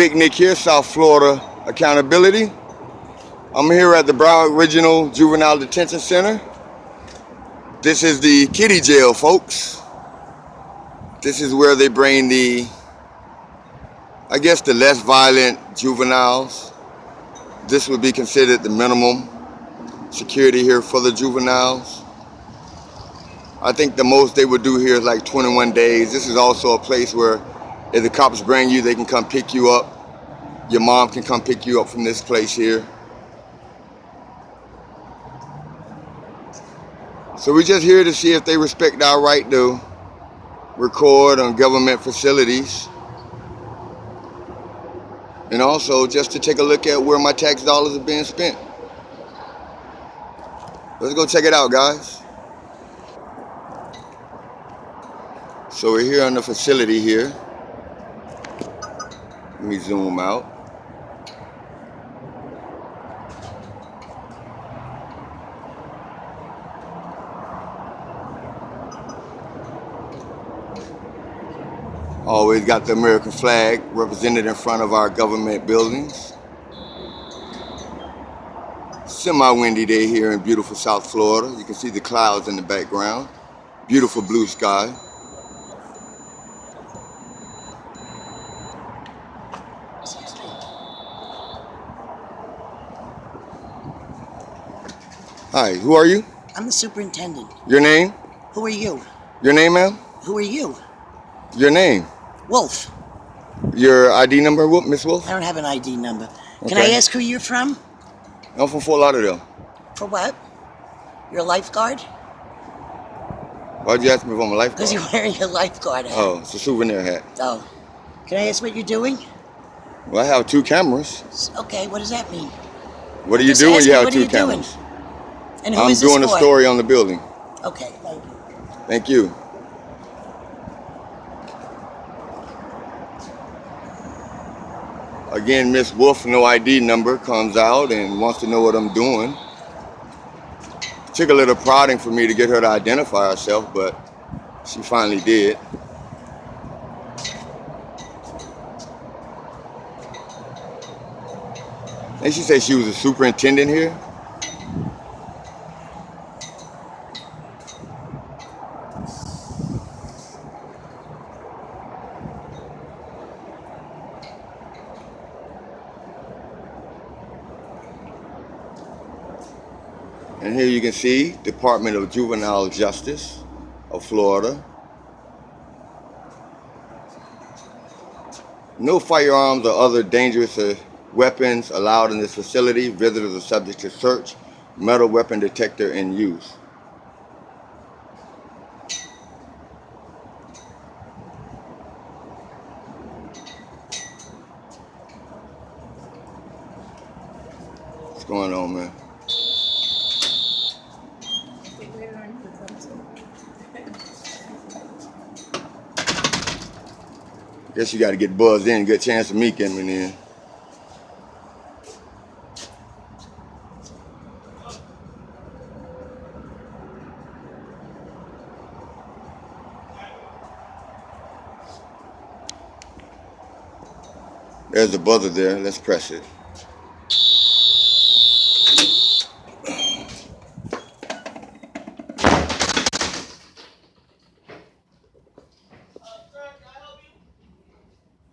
Big Nick here, South Florida Accountability. I'm here at the Broward Regional Juvenile Detention Center. This is the kiddie jail, folks. This is where they bring the less violent juveniles. This would be considered the minimum security here for the juveniles. I think the most they would do here is like 21 days. This is also a place where if the cops bring you, they can come pick you up. Your mom can come pick you up from this place here. So we're just here to see if they respect our right to record on government facilities. And also just to take a look at where my tax dollars are being spent. Let's go check it out, guys. So we're here on the facility here. Let me zoom out. Always got the American flag represented in front of our government buildings. Semi-windy day here in beautiful South Florida. You can see the clouds in the background. Beautiful blue sky. Hi, who are you? I'm the superintendent. Your name? Who are you? Your name, ma'am? Who are you? Your name? Wolf. Your ID number, Miss Wolf? I don't have an ID number. Can Okay. I ask who you're from? I'm from Fort Lauderdale. For what? You're a lifeguard? Why'd you ask me if I'm a lifeguard? Because you're wearing a lifeguard hat. Oh, it's a souvenir hat. Oh. Can I ask what you're doing? Well, I have 2 cameras. Okay, what does that mean? What do you Just do when ask you me, have what 2 are you doing? cameras? And who I'm is this doing a for? story on the building. Okay, thank you. Thank you. Again, Miss Wolf, no ID number, comes out and wants to know what I'm doing. It took a little prodding for me to get her to identify herself, but she finally did. And she said she was a superintendent here. And here you can see Department of Juvenile Justice of Florida. No firearms or other dangerous weapons allowed in this facility. Visitors are subject to search, metal weapon detector in use. What's going on, man? Guess you got to get buzzed in, good chance of me coming in. There's a buzzer there, let's press it.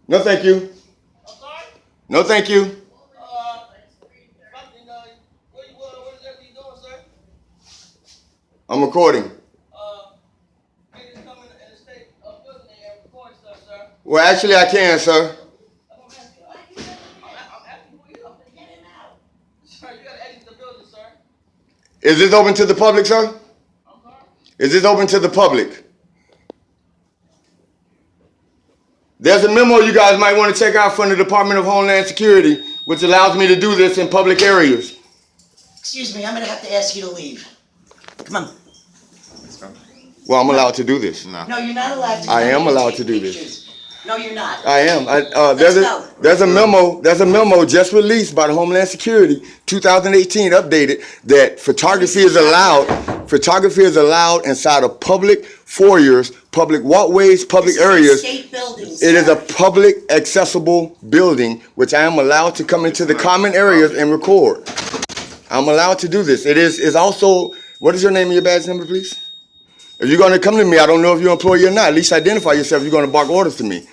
No, thank you. I'm sorry? No, thank you. What is that you doing, sir? I'm recording. Can you come in the state of building and record stuff, sir? Well, actually, I can, sir. I'm asking who you are. Sir, you gotta exit the building, sir. Is this open to the public, sir? I'm sorry? Is this open to the public? There's a memo you guys might want to check out from the Department of Homeland Security, which allows me to do this in public areas. Excuse me, I'm going to have to ask you to leave. Come on. Well, I'm allowed to do this. No, you're not allowed to. I am Take allowed to do pictures. this. No, you're not. I am. Let's go. There's a memo just released by the Homeland Security, 2018 updated, that photography is allowed Photography is allowed inside of public foyers, public walkways, public This is a areas. state building, It is sir. a public accessible building, which I am allowed to come into the common areas and record. I'm allowed to do this. It's also, what is your name and your badge number, please? If you're going to come to me, I don't know if you're an employee or not. At least identify yourself. You're going to bark orders to me.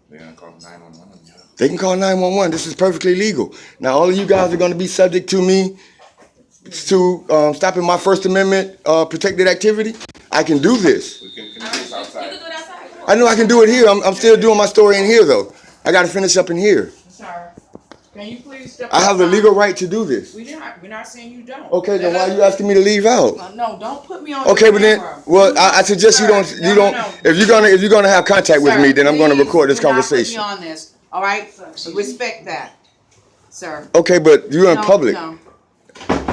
They're gonna call 911 on you. They can call 911. This is perfectly legal. Now, all of you guys are going to be subject to me to stopping my First Amendment protected activity. I can do this. We can finish this outside. You can do it outside. Come on. I know I can do it here. I'm still doing my story in here, though. I got to finish up in here. Sir, can you please step I have the outside? legal right to do this. We're not saying you don't. Okay, then why are you asking me to leave out? No, don't put me on. Okay, the but then, camera. well, I suggest you don't. Sir, You no, don't. no. If you're gonna have contact with Sir, me, then I'm gonna please record this do not conversation. Put me on this, all right? Respect that, sir. Okay, but you're in No, public. no.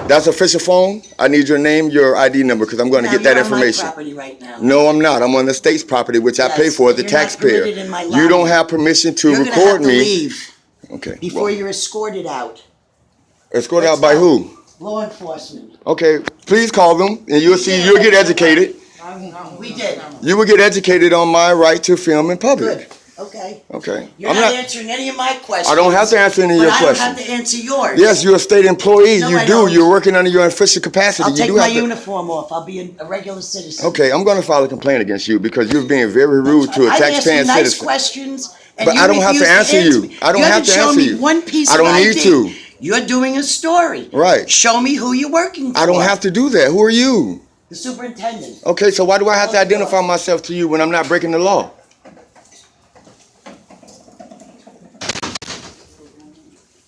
That's official phone. I need your name, your ID number, because I'm going to Now, get that you're on my information. property right now. No, I'm not. I'm on the state's property, which I pay Yes, for as a you're not taxpayer. permitted in my You don't lobby. have permission to You're gonna record have to me. leave Okay. before well, you're escorted out. escorted Let's out by go. who? Law enforcement. Okay, please call them, and you'll see. You'll get educated. We did. You will get educated on my right to film in public. Good. Okay. Okay. You're I'm not not. answering any of my questions. I don't have to answer any of but your I questions. don't have to answer yours. Yes, you're a state employee. No, You I do. don't. You're working under your official capacity. I'll You take do my have to. uniform off. I'll be a regular citizen. Okay, I'm going to file a complaint against you because you're being very rude to a I've asked you taxpaying nice citizen. questions, and But you I don't have to refuse answer you. me. I don't you have to haven't shown answer me you. one piece I don't of need ID. to. You're doing a story. Right. Show me who you're working for. I don't have to do that. Who are you? The superintendent. Okay, so why do I have to identify myself to you when I'm not breaking the law?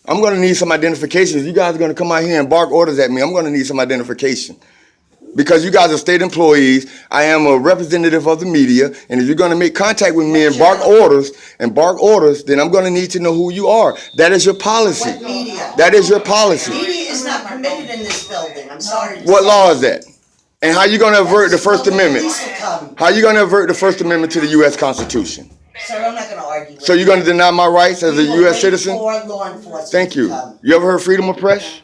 I'm going to need some identification. If you guys are going to come out here and bark orders at me, I'm going to need some identification. Because you guys are state employees, I am a representative of the media, and if you're going to make contact with me and bark orders, then I'm going to need to know who you are. That is your policy. What media? That is your policy. Media is not permitted in this building. I'm sorry to What say. law is that? And how you going to avert the First Amendment? Police will come. How you going to avert the First Amendment to the U.S. Constitution? Sir, I'm not going to argue with So you're going to deny my rights as a We will U.S. wait citizen? for law enforcement Thank to you. come. You ever heard freedom of press?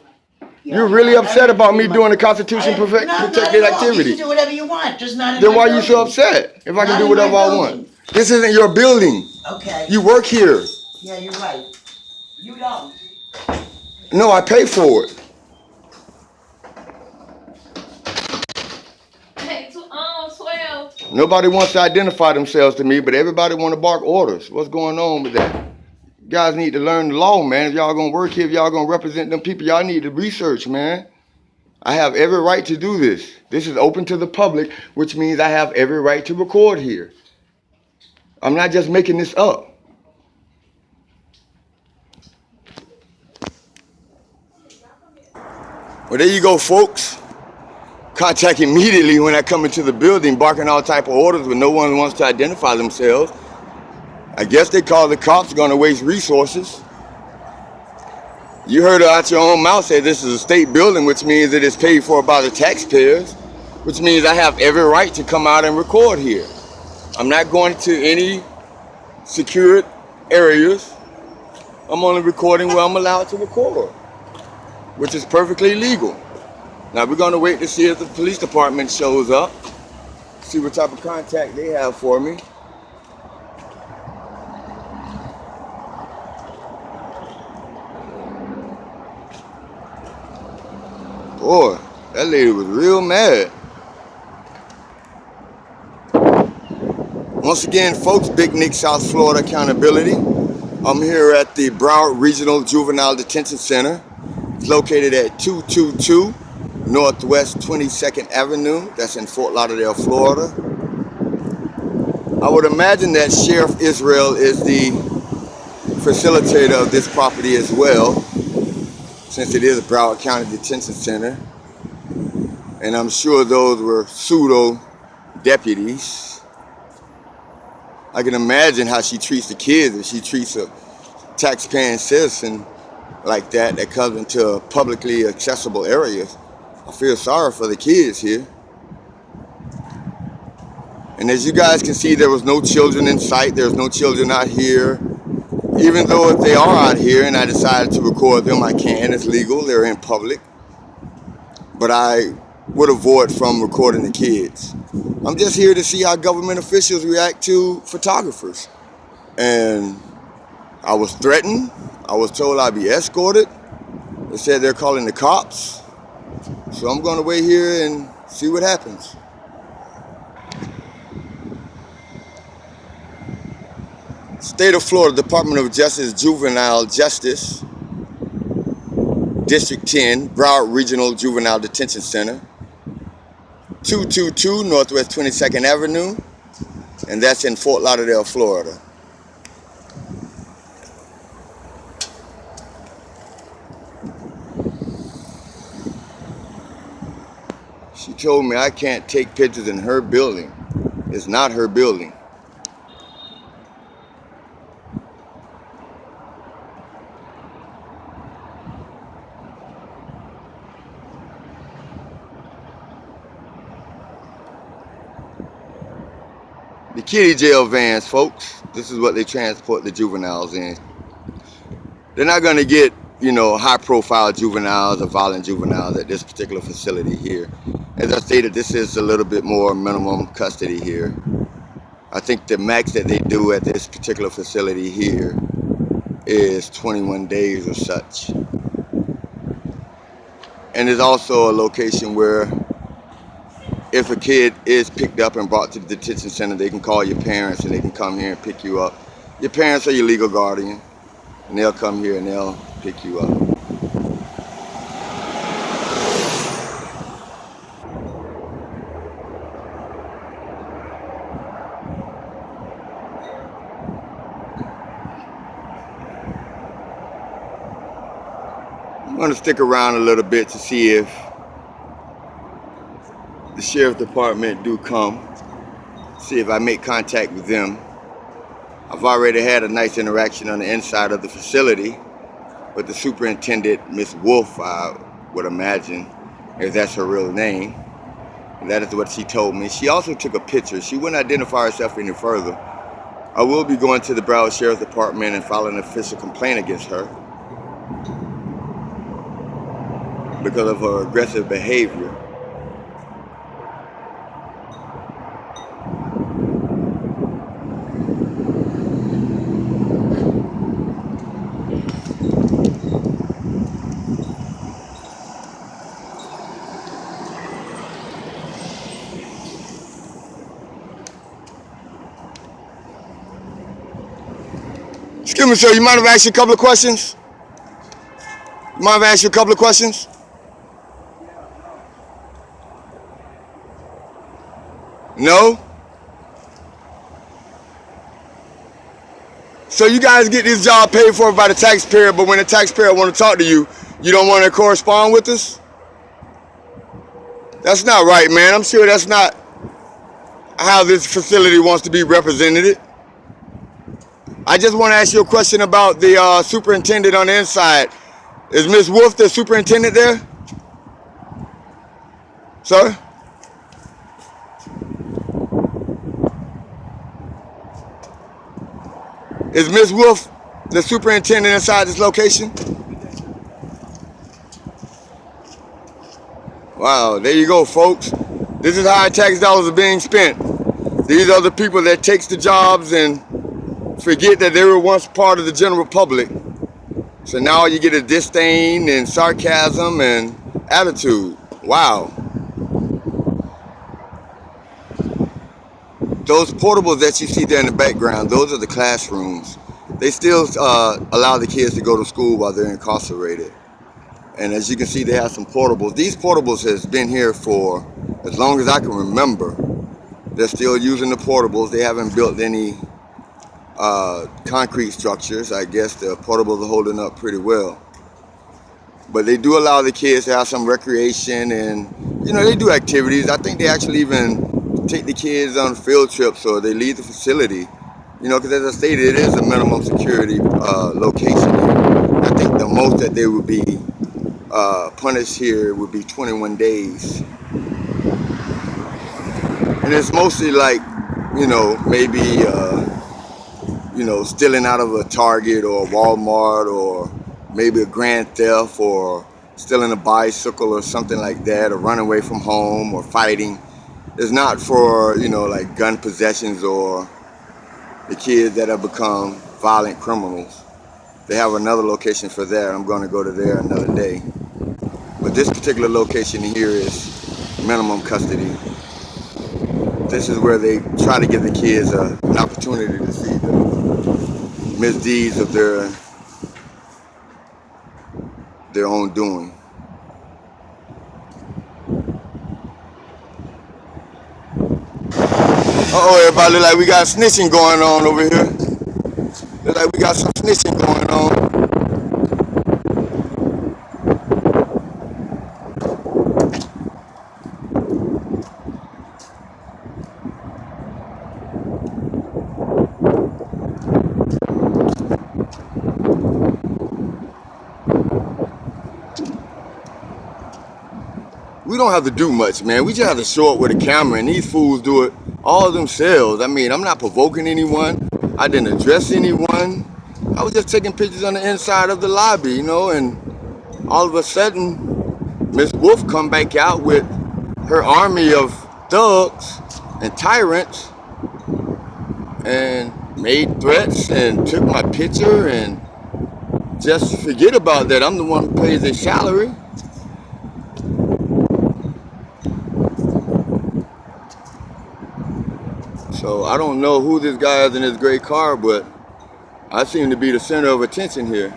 You're really upset about me doing the Constitution No, protected not at all. You activity. can do whatever you want, just not in Then my why are you so building. upset if I can Not do in whatever my I building. want? This isn't your building. Okay. You work here. Yeah, you're right. You don't. No, I pay for it. Hey, 12. Nobody wants to identify themselves to me, but everybody want to bark orders. What's going on with that? You guys need to learn the law, man. If y'all gonna work here, if y'all gonna represent them people, y'all need to research, man. I have every right to do this. This is open to the public, which means I have every right to record here. I'm not just making this up. Well, there you go, folks. Contact immediately when I come into the building, barking all type of orders when no one wants to identify themselves. I guess they call the cops going to waste resources. You heard her out your own mouth say this is a state building, which means it is paid for by the taxpayers, which means I have every right to come out and record here. I'm not going to any secured areas. I'm only recording where I'm allowed to record, which is perfectly legal. Now we're going to wait to see if the police department shows up, see what type of contact they have for me. Boy, that lady was real mad. Once again, folks, Big Nick, South Florida Accountability. I'm here at the Broward Regional Juvenile Detention Center. It's located at 222 Northwest 22nd Avenue. That's in Fort Lauderdale, Florida. I would imagine that Sheriff Israel is the facilitator of this property as well, since it is a Broward County Detention Center. And I'm sure those were pseudo deputies. I can imagine how she treats the kids if she treats a taxpaying citizen like that comes into publicly accessible areas. I feel sorry for the kids here. And as you guys can see, there was no children in sight. There's no children out here. Even though if they are out here and I decided to record them, I can. It's legal. They're in public. But I would avoid from recording the kids. I'm just here to see how government officials react to photographers. And I was threatened. I was told I'd be escorted. They said they're calling the cops. So I'm going to wait here and see what happens. State of Florida Department of Justice, Juvenile Justice, District 10, Broward Regional Juvenile Detention Center, 222 Northwest 22nd Avenue, and that's in Fort Lauderdale, Florida. She told me I can't take pictures in her building. It's not her building. The kiddie jail vans, folks, this is what they transport the juveniles in. They're not going to get, high-profile juveniles or violent juveniles at this particular facility here. As I stated, this is a little bit more minimum custody here. I think the max that they do at this particular facility here is 21 days or such. And there's also a location where if a kid is picked up and brought to the detention center, they can call your parents and they can come here and pick you up. Your parents are your legal guardian, and they'll come here and they'll pick you up. I'm going to stick around a little bit to see if the sheriff's department do come, see if I make contact with them. I've already had a nice interaction on the inside of the facility with the superintendent, Miss Wolf, I would imagine, if that's her real name. And that is what she told me. She also took a picture. She wouldn't identify herself any further. I will be going to the Broward Sheriff's Department and filing an official complaint against her because of her aggressive behavior. Excuse me, sir, you mind if I ask you a couple of questions? You mind if I ask you a couple of questions? No? So you guys get this job paid for by the taxpayer, but when the taxpayer want to talk to you, you don't want to correspond with us? That's not right, man. I'm sure that's not how this facility wants to be represented. I just want to ask you a question about the superintendent on the inside. Is Ms. Wolf the superintendent there? Sir? Is Ms. Wolf the superintendent inside this location? Wow, there you go, folks. This is how our tax dollars are being spent. These are the people that takes the jobs and forget that they were once part of the general public. So now you get a disdain and sarcasm and attitude. Wow. Those portables that you see there in the background, those are the classrooms. They still allow the kids to go to school while they're incarcerated. And as you can see, they have some portables. These portables has been here for as long as I can remember. They're still using the portables. They haven't built any concrete structures. I guess the portables are holding up pretty well. But they do allow the kids to have some recreation and, they do activities. I think they actually even take the kids on field trips or they leave the facility. Because as I stated, it is a minimum security location here. I think the most that they would be punished here would be 21 days. And it's mostly like, maybe, stealing out of a Target or a Walmart or maybe a grand theft or stealing a bicycle or something like that, or running away from home or fighting. It's not for, like gun possessions or the kids that have become violent criminals. They have another location for that. I'm going to go to there another day. But this particular location here is minimum custody. This is where they try to give the kids an opportunity to see the misdeeds of their own doing. Uh-oh, everybody, look like we got snitching going on over here. Look like we got some snitching going on. We don't have to do much, man. We just have to show up with a camera, and these fools do it all themselves. I mean, I'm not provoking anyone. I didn't address anyone. I was just taking pictures on the inside of the lobby, and all of a sudden, Miss Wolf come back out with her army of thugs and tyrants and made threats and took my picture, and just forget about that. I'm the one who pays their salary. So I don't know who this guy is in this gray car, but I seem to be the center of attention here.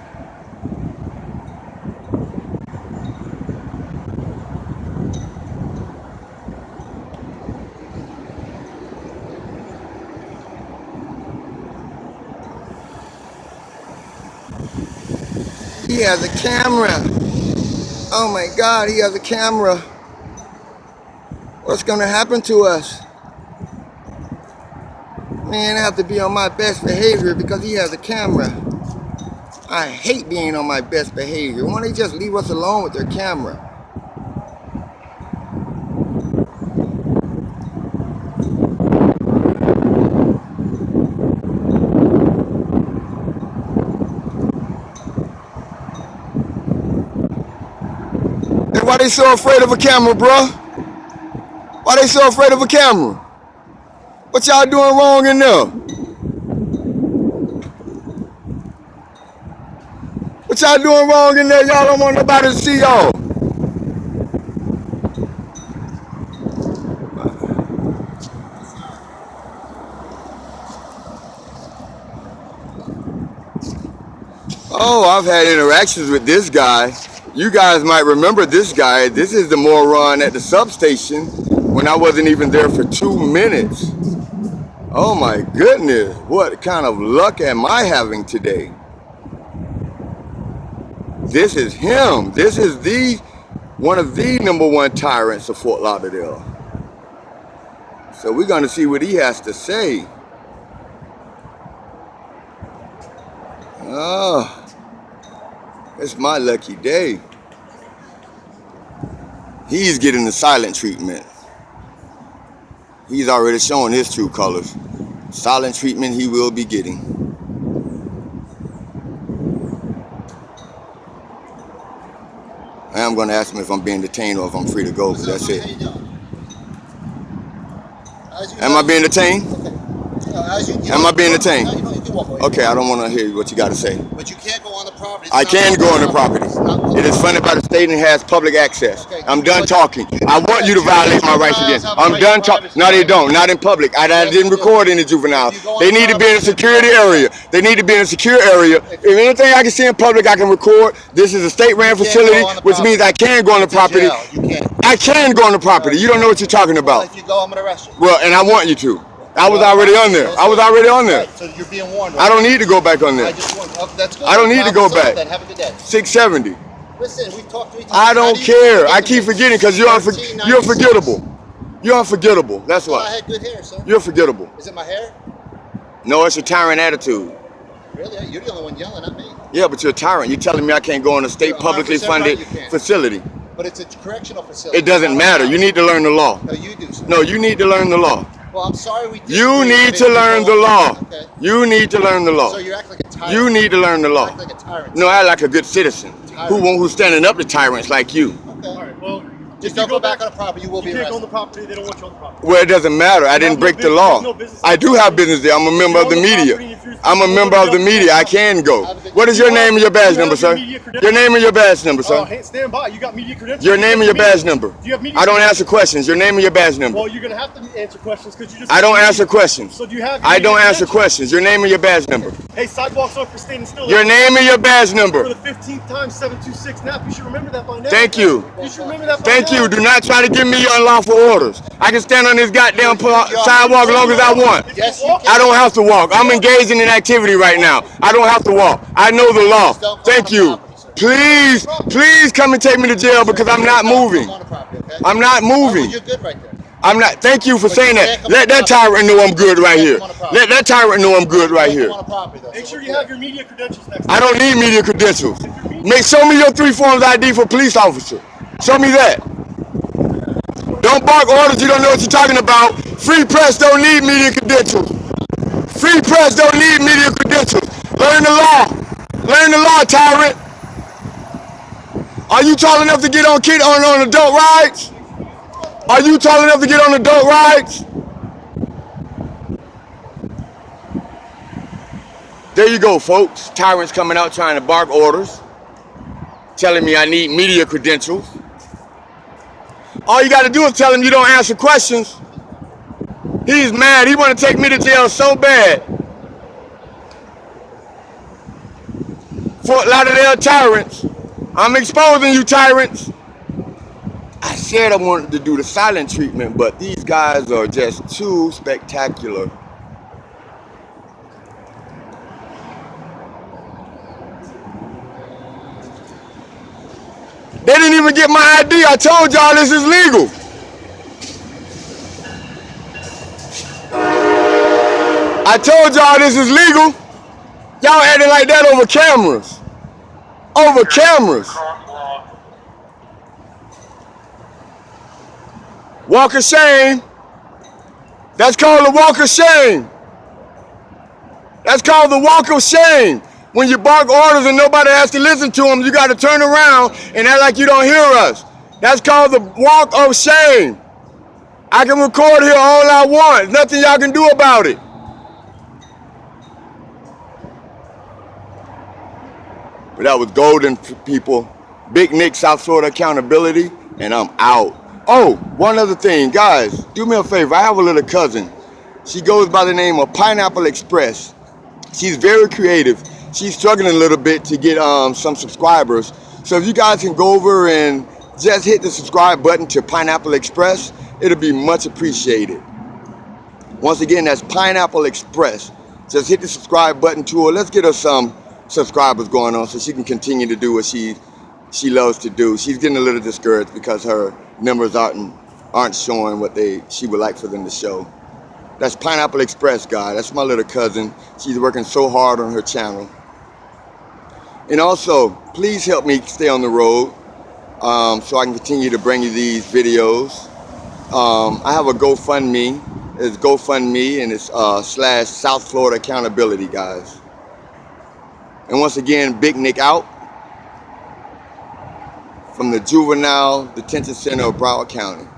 He has a camera. Oh my God, he has a camera. What's gonna happen to us? Man, I have to be on my best behavior because he has a camera. I hate being on my best behavior. Why don't they just leave us alone with their camera? And why they so afraid of a camera, bro? Why they so afraid of a camera? What y'all doing wrong in there? What y'all doing wrong in there? Y'all don't want nobody to see y'all. Oh, I've had interactions with this guy. You guys might remember this guy. This is the moron at the substation when I wasn't even there for 2 minutes. Oh my goodness, what kind of luck am I having today? This is him. This is one of the #1 tyrants of Fort Lauderdale. So we're gonna see what he has to say. Oh, it's my lucky day. He's getting the silent treatment. He's already showing his true colors. Silent treatment he will be getting. I am going to ask him if I'm being detained or if I'm free to go, but that's it. Am I being detained? Am I being detained? Okay, I don't want to hear what you got to say. But you can't go on the property. I can go on the property. It is funded by the state and has public access. I'm done talking. I want you to violate my rights again. I'm done talking. No, they don't. Not in public. I didn't record any juveniles. They need to be in a security area. They need to be in a secure area. If anything I can see in public, I can record. This is a state-ran facility, which means I can go on the property. I can go on the property. You don't know what you're talking about. If you go, I'm going to arrest you. Well, and I want you to. I was already on there. I was already on there. So you're being warned. I don't need to go back on there. That's good. I don't need to go back. Then have a good day. 670. Listen, we've talked 3 times. I don't care. I keep forgetting because you're forgettable. You're unforgettable. That's Well, I why. had good hair, sir. You're forgettable. Is it my hair? No, it's your tyrant attitude. Really? You're the only one yelling at me. Yeah, but you're a tyrant. You're telling me I can't go in a state You're publicly 100% right, funded you can't. facility. But it's a correctional facility. It doesn't matter. You need to learn the law. No, you do, sir. No, you need to learn the law. Well, I'm sorry we did. You need to learn the law. Okay. You need to learn the law. So you act like a tyrant. You need to learn the You law. act like a tyrant. No, I act like a good citizen. who's standing up to tyrants like you. Okay. All right, well, Just if you don't go back on the property. You will You be can't go on arrested. the property. They don't want you on the property. Well, it doesn't matter. I didn't break the law. I do have business there. I'm a member of the media. I'm a member of the media. I can go. What is your name and your badge number, sir? Your name and your badge number, sir. Stand by. You got media credentials. Your name and your badge number. Do you have media I don't credentials? answer questions. Your name and your badge number. Well, you're gonna have to answer questions because you just. I don't answer questions. So do you have? I don't media answer credentials? questions. Your name and your badge number. Hey, sidewalks are for standing still. Your name and your badge For number. the 15th time, 726 nap. You should remember that by now. Thank you. You should remember that by Thank now. you. Do not try to give me your unlawful orders. I can stand on this goddamn sidewalk as long as I want. Yes, you can. I don't have to walk. I'm engaging in activity right now. I don't have to walk. I know the law. Thank you. Please, please come and take me to jail because I'm not moving. On the property, okay? I'm not moving. You're good right there. I'm not. Thank you for saying that. Let that tyrant know I'm good right here. Let that tyrant know I'm good right here. On the property, though. Make sure you have your media credentials next I don't need media credentials. Show me your 3 forms ID for police officer. Show me that. Don't bark orders you don't know what you're talking about. Free press don't need media credentials. Free press don't need media credentials. Learn the law. Learn the law, tyrant. Are you tall enough to get on adult rides? Are you tall enough to get on adult rides? There you go, folks. Tyrants coming out trying to bark orders, telling me I need media credentials. All you got to do is tell him you don't answer questions. He's mad. He want to take me to jail so bad. Fort Lauderdale tyrants. I'm exposing you, tyrants. I said I wanted to do the silent treatment, but these guys are just too spectacular. They didn't even get my ID. I told y'all this is legal. I told y'all this is legal. Y'all acting like that over cameras. Over cameras. Walk of shame. That's called the walk of shame. That's called the walk of shame. When you bark orders and nobody has to listen to them, you got to turn around and act like you don't hear us. That's called the walk of shame. I can record here all I want. Nothing y'all can do about it. But that was golden, people. Big Nick, South Florida Accountability, and I'm out. Oh, one other thing, guys, do me a favor. I have a little cousin. She goes by the name of Pineapple Express. She's very creative. She's struggling a little bit to get some subscribers. So if you guys can go over and just hit the subscribe button to Pineapple Express, it'll be much appreciated. Once again, that's Pineapple Express. Just hit the subscribe button to her. Let's get her some subscribers going on so she can continue to do what she loves to do. She's getting a little discouraged because her numbers aren't showing what she would like for them to show. That's Pineapple Express, guys. That's my little cousin. She's working so hard on her channel. And also, please help me stay on the road so I can continue to bring you these videos. I have a GoFundMe. It's GoFundMe and it's / South Florida Accountability, guys. And once again, Big Nick out from the Juvenile Detention Center of Broward County.